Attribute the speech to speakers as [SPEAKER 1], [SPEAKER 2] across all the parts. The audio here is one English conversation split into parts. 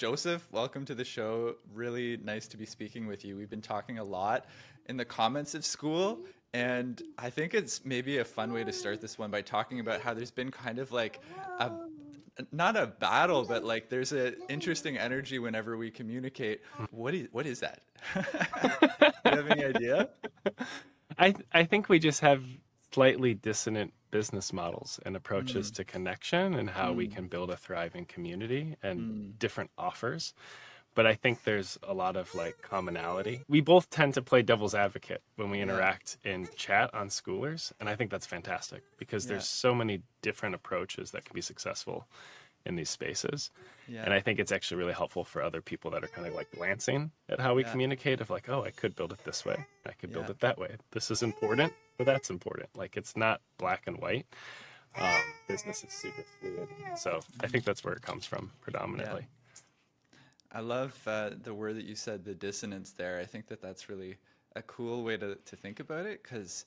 [SPEAKER 1] Joseph, welcome to the show. Really nice to be speaking with you. We've been talking a lot in the comments of Skool, and I think it's maybe a fun way to start this one by talking about how there's been kind of like a not a battle, but like there's an interesting energy whenever we communicate. What is that? Do you have any idea?
[SPEAKER 2] I think we just have slightly dissonant business models and approaches
[SPEAKER 1] Mm,
[SPEAKER 2] to connection and how we
[SPEAKER 1] mm,
[SPEAKER 2] can build a thriving community and
[SPEAKER 1] mm.
[SPEAKER 2] different offers. But I think there's a lot of like commonality. We both tend to play devil's advocate when we
[SPEAKER 1] Yeah,
[SPEAKER 2] interact in chat on Schoolers, and I think that's fantastic because
[SPEAKER 1] yeah,
[SPEAKER 2] there's so many different approaches that can be successful in these spaces.
[SPEAKER 1] yeah,
[SPEAKER 2] And I think it's actually really helpful for other people that are kind of like glancing at how we
[SPEAKER 1] yeah,
[SPEAKER 2] communicate of like, oh, I could build it this way. I could build
[SPEAKER 1] yeah,
[SPEAKER 2] it that way. This is important, but that's important. Like it's not black and white. Um, Business is super fluid. So I think that's where it comes from
[SPEAKER 1] yeah.
[SPEAKER 2] predominantly.
[SPEAKER 1] I love the word that you said, the dissonance there. I think that that's really a cool way to think about it because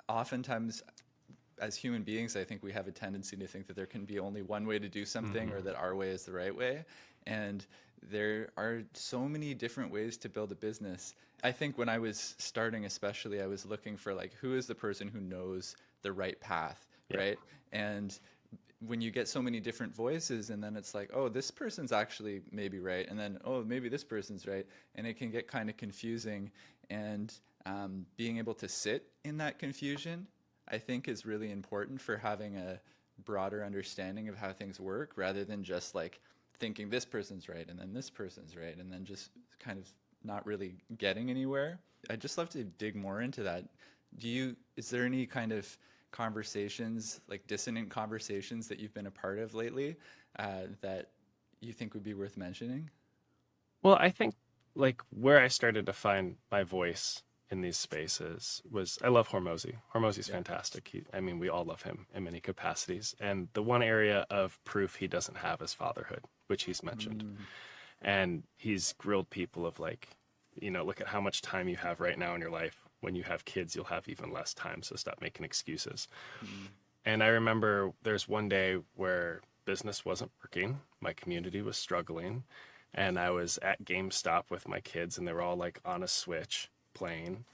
[SPEAKER 1] oftentimes, as human beings, I think we have a tendency to think that there can be only one way to do something or
[SPEAKER 2] Hmm.
[SPEAKER 1] that our way is the right way. And there are so many different ways to build a business. I think when I was starting, especially, I was looking for like, who is the person who knows the right path,
[SPEAKER 2] Yeah.
[SPEAKER 1] right? And when you get so many different voices and then it's like, oh, this person's actually maybe right, and then oh, maybe this person's right, and it can get kind of confusing. And being able to sit in that confusion, I think, is really important for having a broader understanding of how things work, rather than just like thinking this person's right and then this person's right and then just kind of not really getting anywhere. I'd just love to dig more into that. Is there any kind of conversations, like dissonant conversations, that you've been a part of lately that you think would be worth mentioning?
[SPEAKER 2] Well, I think like where I started to find my voice in these spaces was I love Hormozy. Hormozy's
[SPEAKER 1] Yeah.
[SPEAKER 2] fantastic. I mean, we all love him in many capacities. And the one area of proof he doesn't have is fatherhood, which he's mentioned.
[SPEAKER 1] Mm,
[SPEAKER 2] And he's grilled people of like, look at how much time you have right now in your life. When you have kids, you'll have even less time. So stop making excuses.
[SPEAKER 1] mm,
[SPEAKER 2] And I remember there's one day where business wasn't working, my community was struggling, and I was at GameStop with my kids, and they were all like on a Switch playing.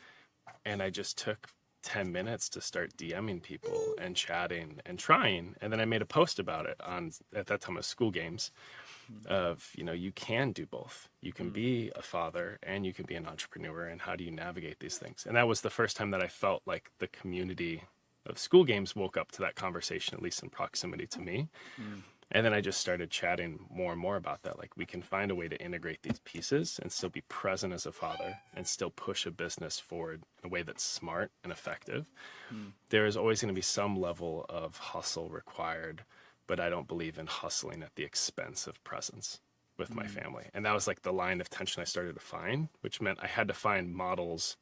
[SPEAKER 2] And I just took 10 minutes to start DMing people and chatting and trying. And then I made a post about it on, at that time, of School Games of, you can do both. You can
[SPEAKER 1] mm,
[SPEAKER 2] be a father and you can be an entrepreneur. And how do you navigate these things? And that was the first time that I felt like the community of School Games woke up to that conversation, at least in proximity to me.
[SPEAKER 1] mm,
[SPEAKER 2] And then I just started chatting more and more about that. Like we can find a way to integrate these pieces and still be present as a father and still push a business forward in a way that's smart and effective.
[SPEAKER 1] mm,
[SPEAKER 2] There is always going to be some level of hustle required, but I don't believe in hustling at the expense of presence with my
[SPEAKER 1] mm,
[SPEAKER 2] family. And that was like the line of tension I started to find, which meant I had to find models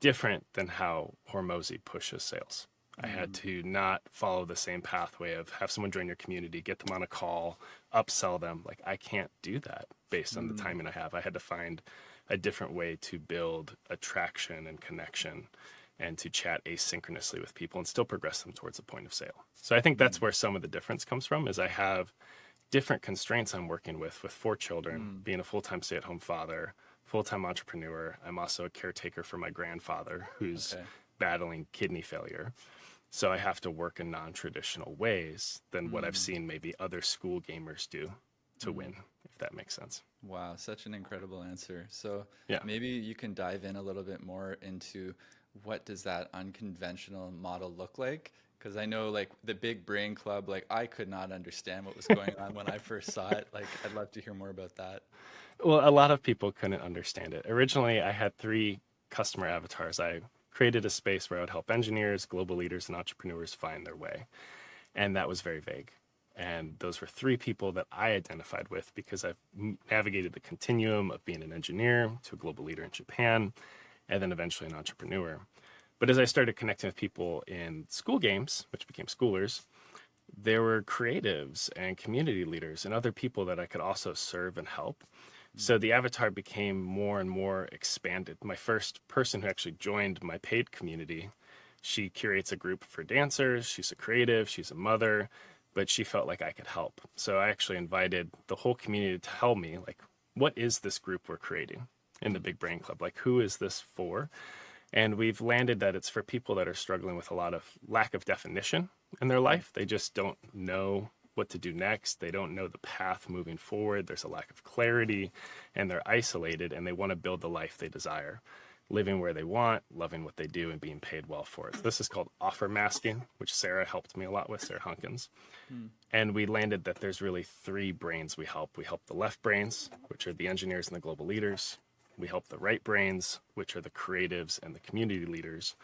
[SPEAKER 2] different than how Hormozy pushes sales. I had
[SPEAKER 1] mm,
[SPEAKER 2] to not follow the same pathway of have someone join your community, get them on a call, upsell them. Like I can't do that based on the
[SPEAKER 1] mm,
[SPEAKER 2] timing I have. I had to find a different way to build attraction and connection and to chat asynchronously with people and still progress them towards the point of sale. So I think that's
[SPEAKER 1] mm,
[SPEAKER 2] where some of the difference comes from is I have different constraints I'm working with 4 children,
[SPEAKER 1] mm.
[SPEAKER 2] being a full-time stay-at-home father, full-time entrepreneur. I'm also a caretaker for my grandfather who's
[SPEAKER 1] Okay.
[SPEAKER 2] battling kidney failure. So I have to work in non-traditional ways than what I've
[SPEAKER 1] Mm,
[SPEAKER 2] seen maybe other school gamers do to
[SPEAKER 1] mm.
[SPEAKER 2] win, if that makes sense.
[SPEAKER 1] Wow, such an incredible answer. So
[SPEAKER 2] Yeah.
[SPEAKER 1] maybe you can dive in a little bit more into what does that unconventional model look like? Because I know like the big brain club, like I could not understand what was going on when I first saw it. Like I'd love to hear more about that.
[SPEAKER 2] Well, a lot of people couldn't understand it. Originally, I had 3 customer avatars. I created a space where I would help engineers, global leaders, and entrepreneurs find their way. And that was very vague. And those were 3 people that I identified with because I've navigated the continuum of being an engineer to a global leader in Japan, and then eventually an entrepreneur. But as I started connecting with people in school games, which became schoolers, there were creatives and community leaders and other people that I could also serve and help. So the avatar became more and more expanded. My first person who actually joined my paid community, she curates a group for dancers. She's a creative. She's a mother. but she felt like I could help. So I actually invited the whole community to tell me, like, what is this group we're creating in the Big Brain Club? Like, who is this for? And we've landed that it's for people that are struggling with a lot of lack of definition in their life. They just don't know what to do next. They don't know the path moving forward. There's a lack of clarity, and they're isolated, and they want to build the life they desire, living where they want, loving what they do, and being paid well for it. So this is called offer masking, which Sarah helped me a lot with, Sarah Hunkins. And we landed that there's really three brains we help. We help the left brains, which are the engineers and the global leaders. We help the right brains, which are the creatives and the community leaders.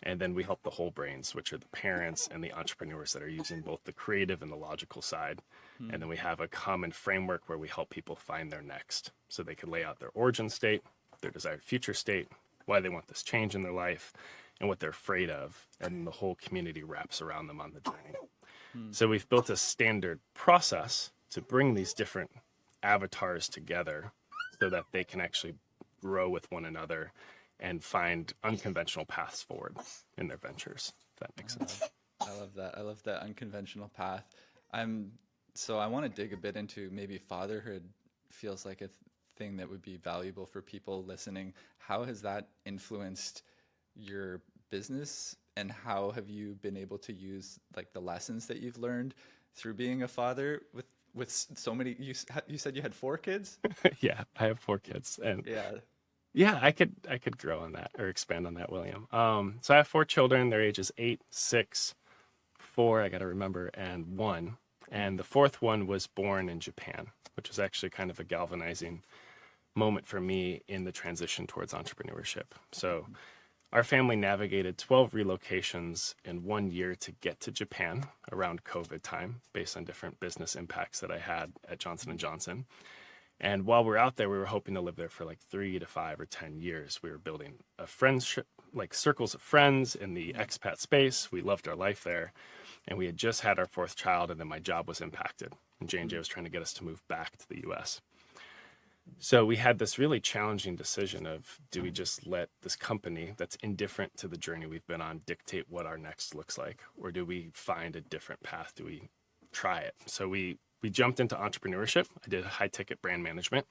[SPEAKER 2] And then we help the whole brains, which are the parents and the entrepreneurs that are using both the creative and the logical side. And then we have a common framework where we help people find their next. So they can lay out their origin state, their desired future state, why they want this change in their life, and what they're afraid of. And the whole community wraps around them on the journey. So we've built a standard process to bring these different avatars together so that they can actually grow with one another and find unconventional paths forward in their ventures, if that makes sense.
[SPEAKER 1] I love that. I love that unconventional path. So I want to dig a bit into maybe fatherhood feels like a thing that would be valuable for people listening. How has that influenced your business, and how have you been able to use like the lessons that you've learned through being a father with so many, you said you had 4 kids?
[SPEAKER 2] Yeah, I have 4 kids, and
[SPEAKER 1] Yeah.
[SPEAKER 2] yeah, I could grow on that or expand on that, William. So I have 4 children. Their ages 8, 6, 4. I got to remember, and 1. And the 4th one was born in Japan, which was actually kind of a galvanizing moment for me in the transition towards entrepreneurship. So our family navigated 12 relocations in 1 year to get to Japan around COVID time, based on different business impacts that I had at Johnson & Johnson. And while we were out there, we were hoping to live there for like 3 to 5 or 10 years. We were building a friendship, like circles of friends in the expat space. We loved our life there. And we had just had our 4th child, and then my job was impacted. And J&J was trying to get us to move back to the US. So we had this really challenging decision of, do we just let this company that's indifferent to the journey we've been on dictate what our next looks like? Or do we find a different path? Do we try it? So we jumped into entrepreneurship. I did high ticket brand management,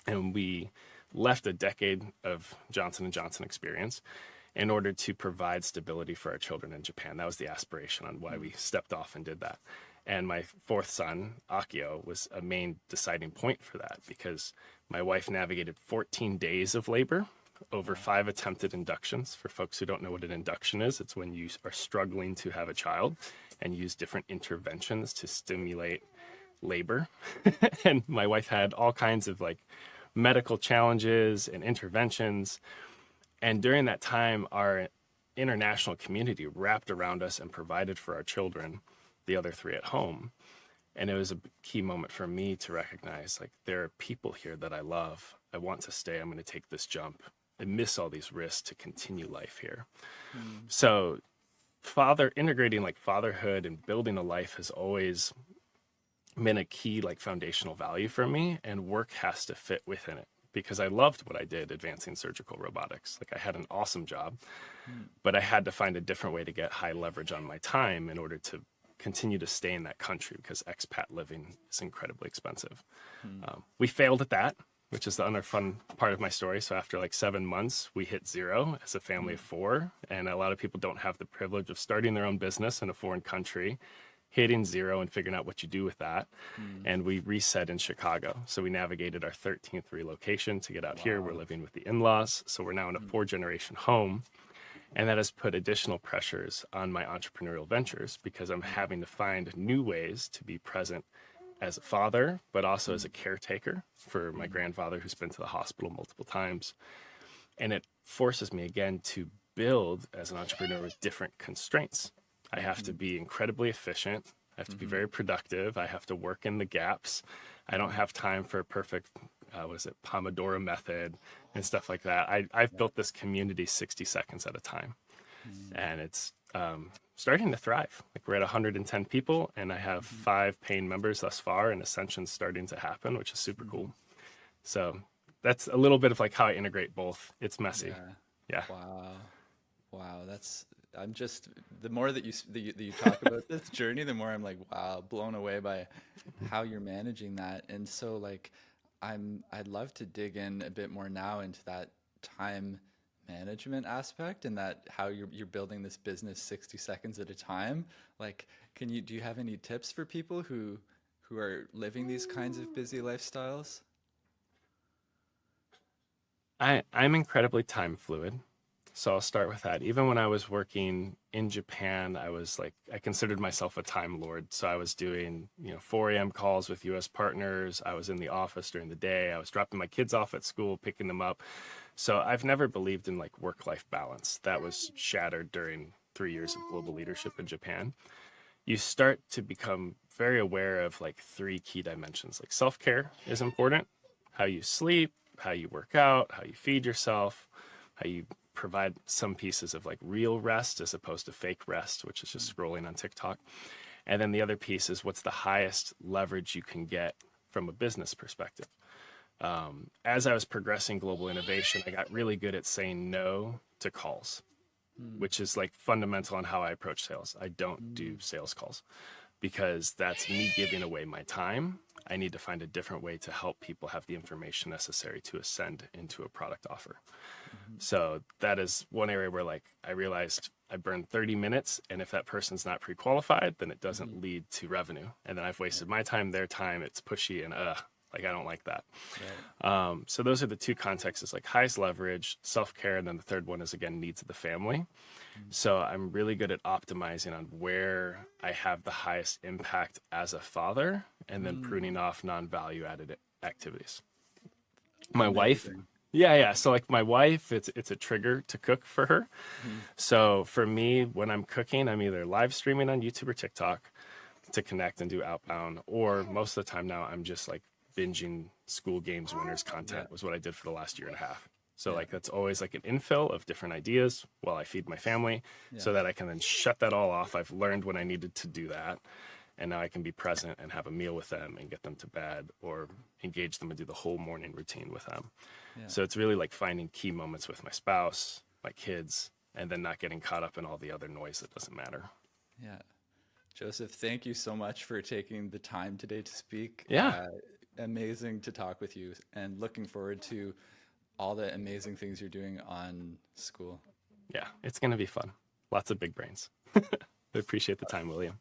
[SPEAKER 2] and we left a decade of Johnson & Johnson experience in order to provide stability for our children in Japan. That was the aspiration on why we stepped off and did that. And my 4th son, Akio, was a main deciding point for that, because my wife navigated 14 days of labor over 5 attempted inductions. For folks who don't know what an induction is, it's when you are struggling to have a child and use different interventions to stimulate labor. And my wife had all kinds of like medical challenges and interventions. And during that time, our international community wrapped around us and provided for our children, the other 3 at home. And it was a key moment for me to recognize, like, there are people here that I love. I want to stay. I'm going to take this jump and miss all these risks to continue life here. So integrating like fatherhood and building a life has always been a key like foundational value for me, and work has to fit within it, because I loved what I did, advancing surgical robotics. Like, I had an awesome job, but I had to find a different way to get high leverage on my time in order to continue to stay in that country, because expat living is incredibly expensive. We failed at that, which is the other fun part of my story. So after like 7 months, we hit 0 as a family of 4. And a lot of people don't have the privilege of starting their own business in a foreign country, hitting 0 and figuring out what you do with that. And we reset in Chicago. So we navigated our 13th relocation to get out here. We're living with the in-laws. So we're now in a 4-generation home. And that has put additional pressures on my entrepreneurial ventures, because I'm having to find new ways to be present as a father, but also as a caretaker for my grandfather, who's been to the hospital multiple times. And it forces me again to build as an entrepreneur with different constraints. I have to be incredibly efficient. I have to be very productive. I have to work in the gaps. I don't have time for a perfect, Pomodoro method and stuff like that. I've built this community 60 seconds at a time. And it's starting to thrive. Like, we're at 110 people, and I have 5 paying members thus far, and Ascension's starting to happen, which is super cool. So that's a little bit of like how I integrate both. It's messy. Yeah.
[SPEAKER 1] Wow. Wow. I'm just, the more that you talk about this journey, the more I'm like, wow, blown away by how you're managing that. And so like, I'd love to dig in a bit more now into that time management aspect and that how you're building this business 60 seconds at a time. Like, do you have any tips for people who are living these kinds of busy lifestyles?
[SPEAKER 2] I'm incredibly time fluid. So I'll start with that. Even when I was working in Japan, I considered myself a time lord. So I was doing, 4 a.m. calls with US partners. I was in the office during the day. I was dropping my kids off at school, picking them up. So I've never believed in like work-life balance. That was shattered during 3 years of global leadership in Japan. You start to become very aware of like three key dimensions. Like self-care is important, how you sleep, how you work out, how you feed yourself, how you provide some pieces of like real rest as opposed to fake rest, which is just scrolling on TikTok. And then the other piece is what's the highest leverage you can get from a business perspective. As I was progressing global innovation, I got really good at saying no to calls, which is like fundamental on how I approach sales. I don't do sales calls because that's me giving away my time. I need to find a different way to help people have the information necessary to ascend into a product offer. So that is one area where like I realized I burned 30 minutes and if that person's not pre-qualified, then it doesn't lead to revenue. And then I've wasted my time, their time, it's pushy and like I don't like that.
[SPEAKER 1] Right.
[SPEAKER 2] So those are the two contexts is like highest leverage, self-care, and then the third one is again needs of the family. So I'm really good at optimizing on where I have the highest impact as a father and then pruning off non-value added activities. My wife,
[SPEAKER 1] Amazing.
[SPEAKER 2] yeah. So like my wife, it's a trigger to cook for her.
[SPEAKER 1] Mhm.
[SPEAKER 2] So for me, when I'm cooking, I'm either live streaming on YouTube or TikTok to connect and do outbound, or most of the time now I'm just like binging School Games winners
[SPEAKER 1] Yeah.
[SPEAKER 2] content was what I did for the last year and a half. So
[SPEAKER 1] Yeah.
[SPEAKER 2] like that's always like an infill of different ideas while I feed my family
[SPEAKER 1] Yeah.
[SPEAKER 2] so that I can then shut that all off. I've learned when I needed to do that. And now I can be present and have a meal with them and get them to bed or engage them and do the whole morning routine with them.
[SPEAKER 1] Yeah.
[SPEAKER 2] So it's really like finding key moments with my spouse, my kids, and then not getting caught up in all the other noise that doesn't matter.
[SPEAKER 1] Yeah. Joseph, thank you so much for taking the time today to speak.
[SPEAKER 2] Yeah.
[SPEAKER 1] Amazing to talk with you and looking forward to all the amazing things you're doing on Skool.
[SPEAKER 2] Yeah. It's going to be fun. Lots of big brains. I appreciate the time, William.